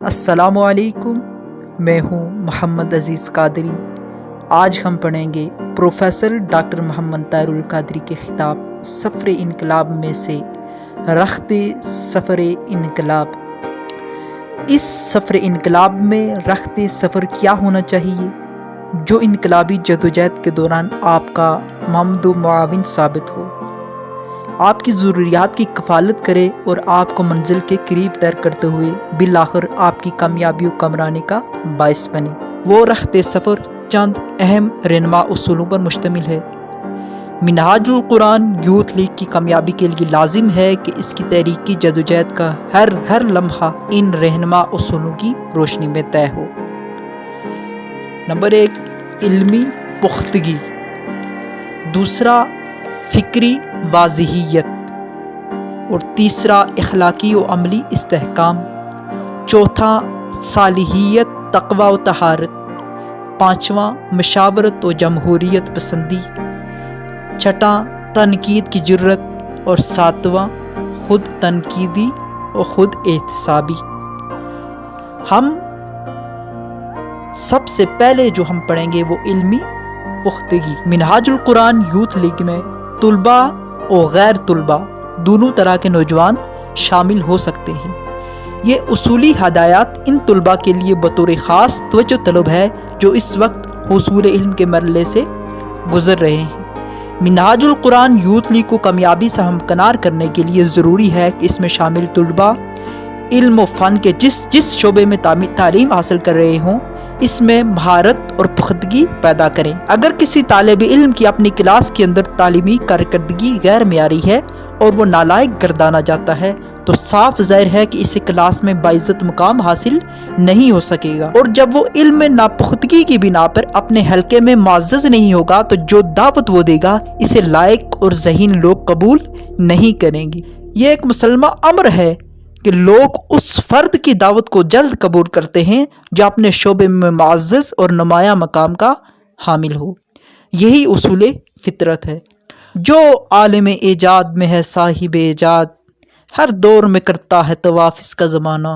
السلام علیکم، میں ہوں محمد عزیز قادری۔ آج ہم پڑھیں گے پروفیسر ڈاکٹر محمد طاہر القادری کے خطاب سفر انقلاب میں سے رخت سفر انقلاب۔ اس سفر انقلاب میں رخت سفر کیا ہونا چاہیے جو انقلابی جدوجہد کے دوران آپ کا ممد و معاون ثابت ہو، آپ کی ضروریات کی کفالت کرے اور آپ کو منزل کے قریب تر کرتے ہوئے بالآخر آپ کی کامیابی و کامرانی کا باعث بنے۔ وہ رخت سفر چند اہم رہنما اصولوں پر مشتمل ہے۔ منہاج القرآن یوتھ لیگ کی کامیابی کے لیے لازم ہے کہ اس کی تحریکی جدوجہد کا ہر لمحہ ان رہنما اصولوں کی روشنی میں طے ہو۔ نمبر 1، علمی پختگی۔ دوسرا، فکری واضحیت۔ اور تیسرا، اخلاقی و عملی استحکام۔ چوتھا، صالحیت، تقوی و طہارت۔ پانچواں، مشاورت و جمہوریت پسندی۔ چھٹا، تنقید کی جرات۔ اور ساتواں، خود تنقیدی و خود احتسابی۔ ہم سب سے پہلے جو ہم پڑھیں گے وہ علمی پختگی۔ منہاج القرآن یوتھ لیگ میں طلباء اور غیر طلباء دونوں طرح کے نوجوان شامل ہو سکتے ہیں۔ یہ اصولی ہدایات ان طلباء کے لیے بطور خاص توجہ طلب ہے جو اس وقت حصول علم کے مرحلے سے گزر رہے ہیں۔ منہاج القرآن یوتھ لیگ کو کامیابی سے ہمکنار کرنے کے لیے ضروری ہے کہ اس میں شامل طلباء علم و فن کے جس شعبے میں تعلیم حاصل کر رہے ہوں اس میں مہارت اور پختگی پیدا کریں۔ اگر کسی طالب علم کی اپنی کلاس کے اندر تعلیمی کارکردگی غیر معیاری ہے اور وہ نالائق گردانا جاتا ہے تو صاف ظاہر ہے کہ اسے کلاس میں باعزت مقام حاصل نہیں ہو سکے گا، اور جب وہ علم میں ناپختگی کی بنا پر اپنے حلقے میں معزز نہیں ہوگا تو جو دعوت وہ دے گا اسے لائق اور ذہین لوگ قبول نہیں کریں گے۔ یہ ایک مسلمہ امر ہے کہ لوگ اس فرد کی دعوت کو جلد قبول کرتے ہیں جو اپنے شعبے میں معزز اور نمایاں مقام کا حامل ہو۔ یہی اصول فطرت ہے۔ جو عالم ایجاد میں ہے صاحب ایجاد، ہر دور میں کرتا ہے طواف اس کا زمانہ۔